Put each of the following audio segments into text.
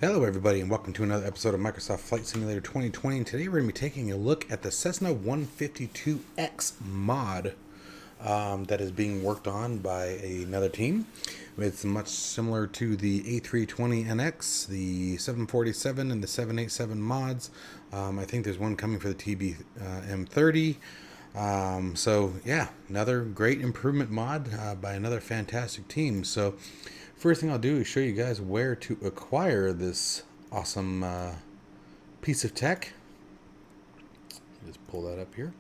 Hello everybody and welcome to another episode of Microsoft Flight Simulator 2020, and today we're going to be taking a look at the Cessna-152X mod that is being worked on by another team. It's much similar to the A320NX, the 747 and the 787 mods. I think there's one coming for the TB-M30. So yeah, another great improvement mod by another fantastic team. So first thing I'll do is show you guys where to acquire this awesome piece of tech. Just pull that up here.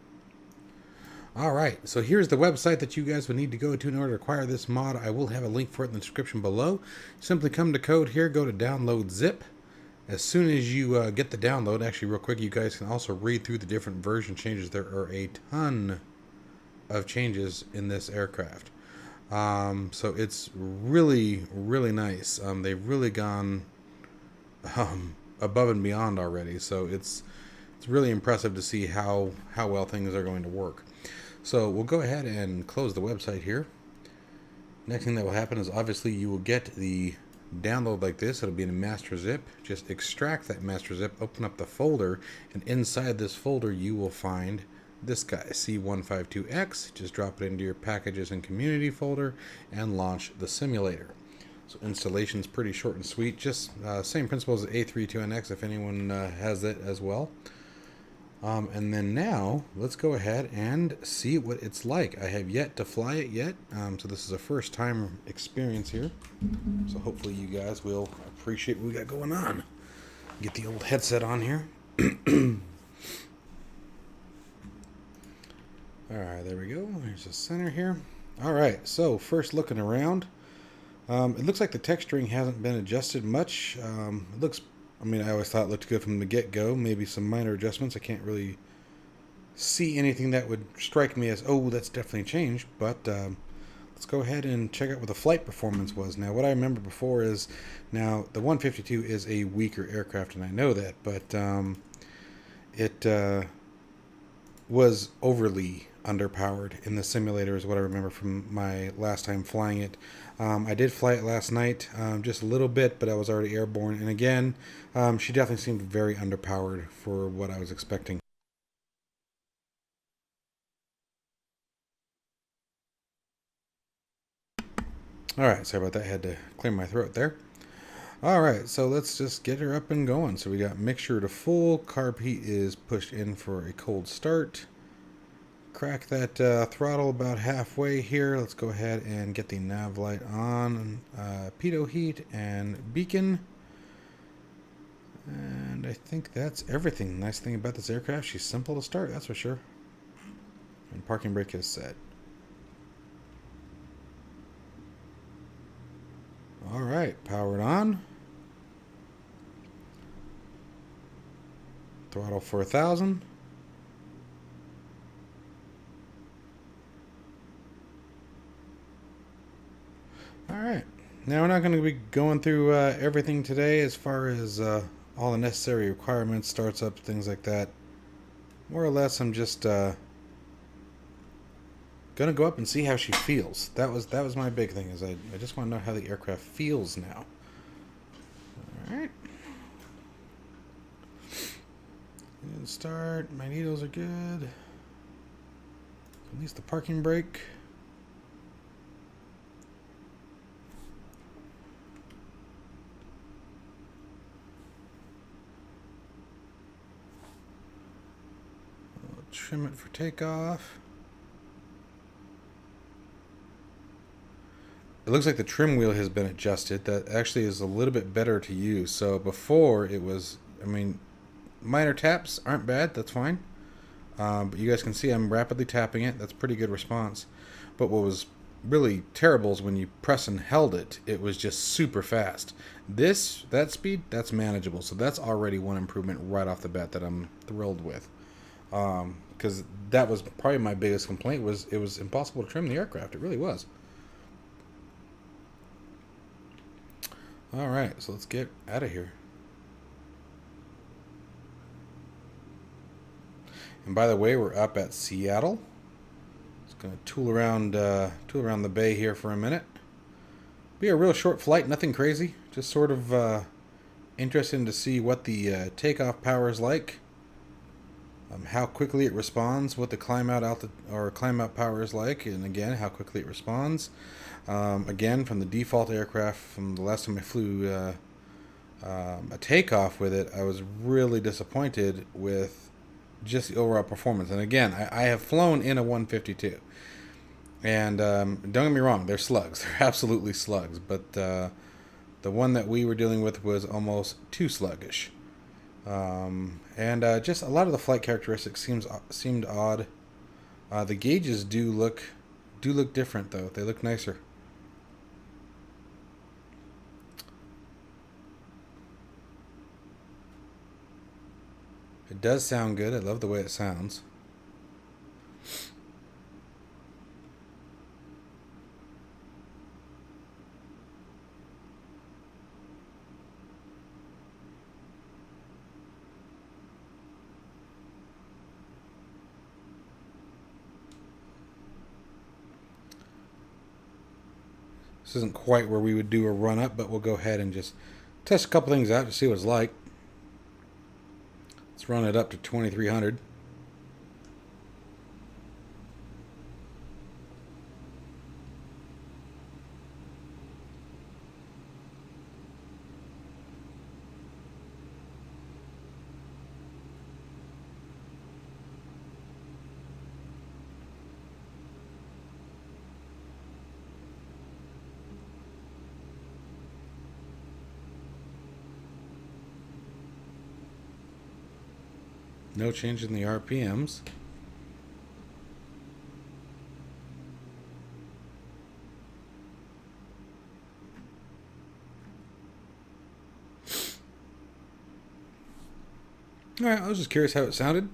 Alright, so here's the website that you guys would need to go to in order to acquire this mod. I will have a link for it in the description below. Simply come to code here, go to download zip. As soon as you get the download, actually real quick, you guys can also read through the different version changes. There are a ton of changes in this aircraft. So it's really, really nice. They've really gone above and beyond already. So it's really impressive to see how well things are going to work. So we'll go ahead and close the website here. Next thing that will happen is obviously you will get the download like this. It'll be in a master zip. Just extract that master zip, open up the folder, and inside this folder you will find this guy, C152X. Just drop it into your packages and community folder and launch the simulator. So installation's pretty short and sweet. Just same principles as A32NX if anyone has it as well. And then now let's go ahead and see what it's like. I have yet to fly it yet, so this is a first time experience here. So hopefully you guys will appreciate what we got going on. Get the old headset on here. Alright, there we go. There's the center here. Alright, so first looking around. It looks like the texturing hasn't been adjusted much. It looks, I always thought it looked good from the get-go. Maybe some minor adjustments. I can't really see anything that would strike me as, oh, that's definitely changed. But let's go ahead and check out what the flight performance was. Now, what I remember before is, now, the 152 is a weaker aircraft, and I know that. But it was overly underpowered in the simulator is what I remember from my last time flying it. I did fly it last night, just a little bit, but I was already airborne. And again, she definitely seemed very underpowered for what I was expecting. Alright, sorry about that. I had to clear my throat there. Alright, so let's just get her up and going. So we got mixture to full. Carb heat is pushed in for a cold start. Crack that throttle about halfway here. Let's go ahead and get the nav light on, pitot heat and beacon, and I think that's everything. Nice thing about this aircraft, she's simple to start, that's for sure. And parking brake is set. Alright, powered on. Throttle for 1,000. Alright, now we're not going to be going through everything today as far as all the necessary requirements, starts up, things like that. More or less, I'm just going to go up and see how she feels. That was my big thing, is I just want to know how the aircraft feels now. Alright. And start, magneto's are good. Release the parking brake. Trim it for takeoff. It looks like the trim wheel has been adjusted. That actually is a little bit better to use. So before it was, minor taps aren't bad. That's fine. But you guys can see I'm rapidly tapping it. That's pretty good response. But what was really terrible is when you press and held it, it was just super fast. That speed, that's manageable. So that's already one improvement right off the bat that I'm thrilled with. Because that was probably my biggest complaint, was it was impossible to trim the aircraft. It really was. Alright, so let's get out of here. And by the way, we're up at Seattle. Just going to tool around the bay here for a minute. Be a real short flight, nothing crazy. Just sort of Interesting to see what the takeoff power is like, how quickly it responds, what the climb out power is like, and again how quickly it responds. Again, from the default aircraft, from the last time I flew a takeoff with it, I was really disappointed with just the overall performance. And again, I have flown in a 152, and don't get me wrong, they're slugs. They're absolutely slugs, but the one that we were dealing with was almost too sluggish. And just a lot of the flight characteristics seemed odd. The gauges do look different though. They look nicer. It does sound good. I love the way it sounds. This isn't quite where we would do a run up, but we'll go ahead and just test a couple things out to see what it's like. Let's run it up to 2300. No change in the RPMs. Alright, I was just curious how it sounded.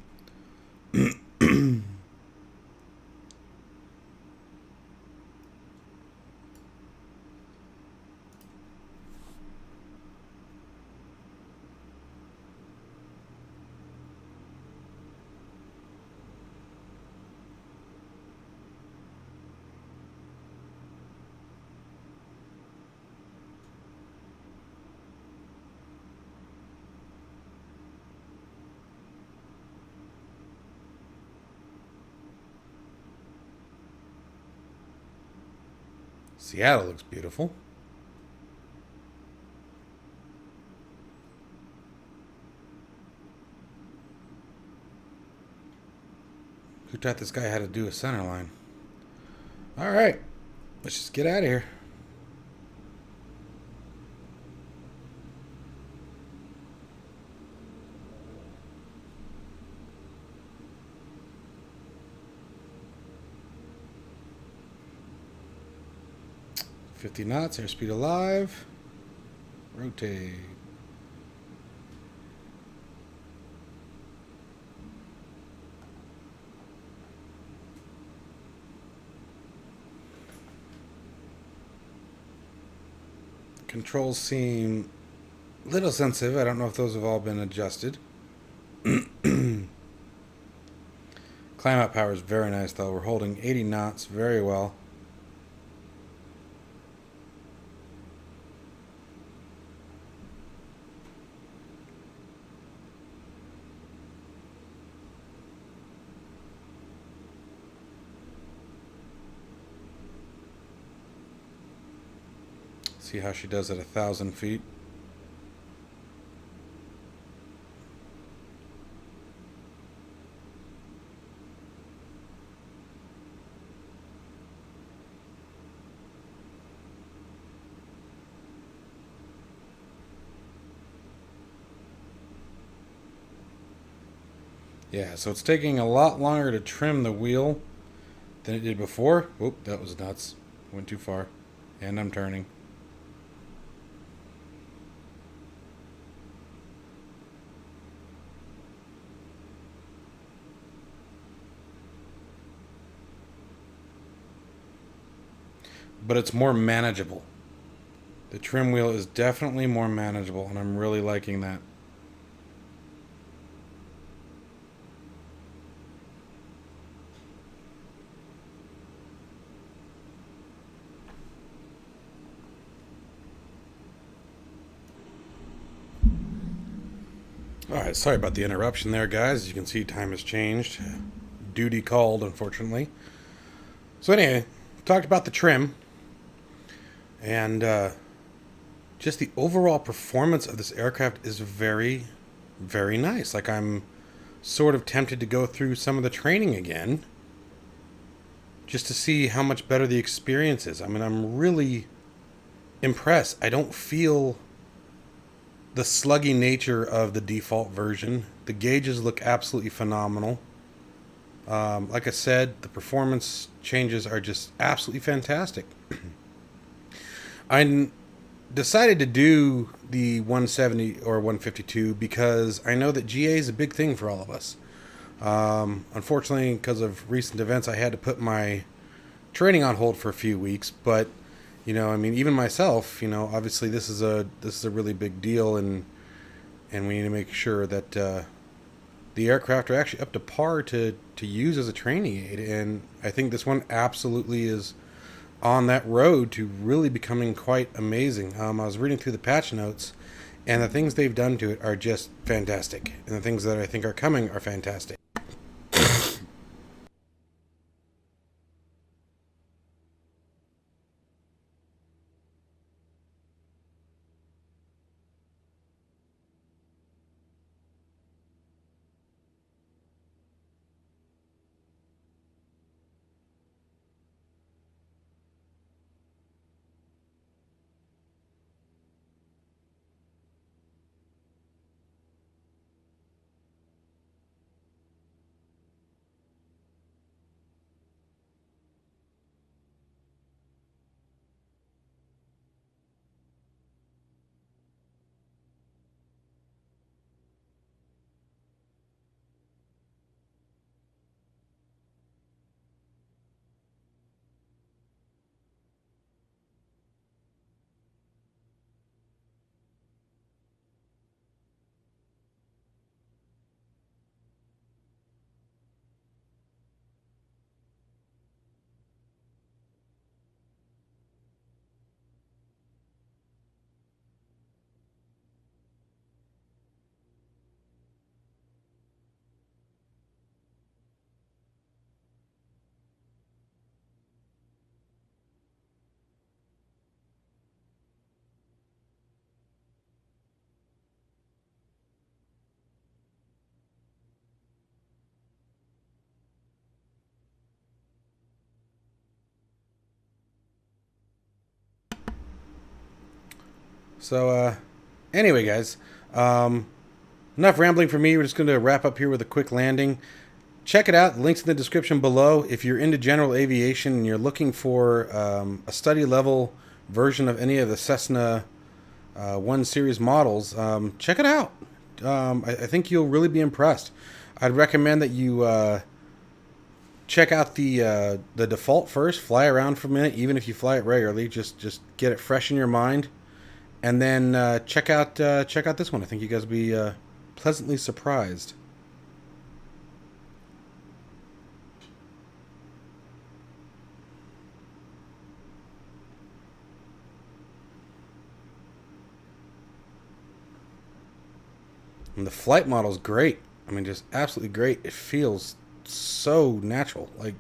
'Seattle looks beautiful. Who taught this guy how to do a center line? Alright, let's just get out of here. .50 knots, airspeed alive. Rotate. Controls seem a little sensitive. I don't know if those have all been adjusted. Climb out power is very nice though. We're holding 80 knots very well. See how she does at 1,000 feet. Yeah, so it's taking a lot longer to trim the wheel than it did before. Whoop, that was nuts. Went too far. And I'm turning. But it's more manageable. The trim wheel is definitely more manageable, and I'm really liking that. Alright, sorry about the interruption there, guys. As you can see, time has changed. Duty called, unfortunately. So anyway, talked about the trim. And just the overall performance of this aircraft is very, very nice. Like, I'm sort of tempted to go through some of the training again, just to see how much better the experience is. I mean, I'm really impressed. I don't feel the sluggy nature of the default version. The gauges look absolutely phenomenal. Like I said, the performance changes are just absolutely fantastic. I decided to do the 170 or 152 because I know that GA is a big thing for all of us. Unfortunately, because of recent events, I had to put my training on hold for a few weeks. But you know, I mean, even myself, you know, obviously this is a really big deal, and we need to make sure that the aircraft are actually up to par to use as a training aid. And I think this one absolutely is on that road to really becoming quite amazing. I was reading through the patch notes, and the things they've done to it are just fantastic, and the things that I think are coming are fantastic. So, anyway, guys, enough rambling for me. We're just going to wrap up here with a quick landing. Check it out. Links in the description below. If you're into general aviation and you're looking for a study level version of any of the Cessna 1 series models, check it out. I think you'll really be impressed. I'd recommend that you check out the default first. Fly around for a minute, even if you fly it regularly. Just get it fresh in your mind, and then check out this one. I think you guys will be pleasantly surprised. And the flight model is great. I mean, just absolutely great. It feels so natural. Like,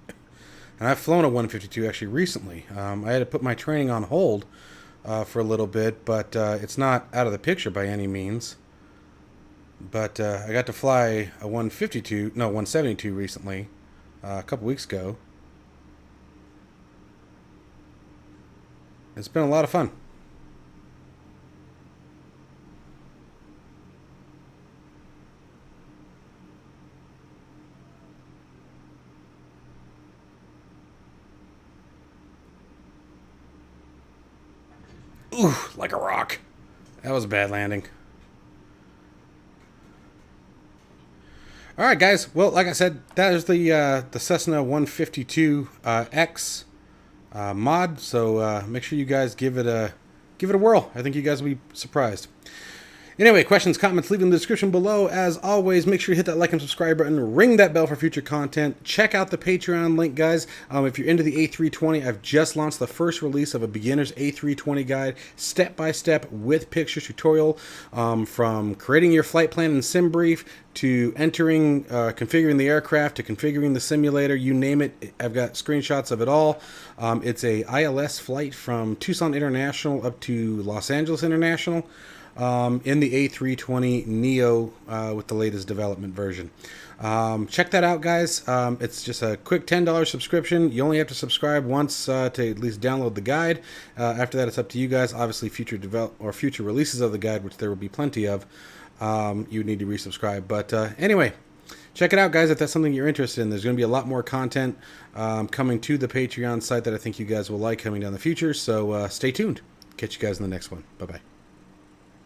and I've flown a 152 actually recently. I had to put my training on hold for a little bit, but it's not out of the picture by any means. But I got to fly a 172 recently, a couple weeks ago. It's been a lot of fun. Ooh, like a rock. That was a bad landing. All right, guys. Well, like I said, that is the Cessna-152X mod. So make sure you guys give it a whirl. I think you guys will be surprised. Anyway, questions, comments, leave them in the description below. As always, make sure you hit that like and subscribe button, ring that bell for future content. Check out the Patreon link, guys. If you're into the A320, I've just launched the first release of a beginner's A320 guide, step-by-step with pictures tutorial, from creating your flight plan and sim brief to entering, configuring the aircraft, to configuring the simulator, you name it. I've got screenshots of it all. It's a ILS flight from Tucson International up to Los Angeles International. In the A320 Neo with the latest development version. Check that out, guys. It's just a quick $10 subscription. You only have to subscribe once to at least download the guide. After that, it's up to you guys. Obviously, future releases of the guide, which there will be plenty of, you need to resubscribe. But anyway, check it out, guys, if that's something you're interested in. There's going to be a lot more content coming to the Patreon site that I think you guys will like coming down the future. So stay tuned. Catch you guys in the next one. Bye-bye.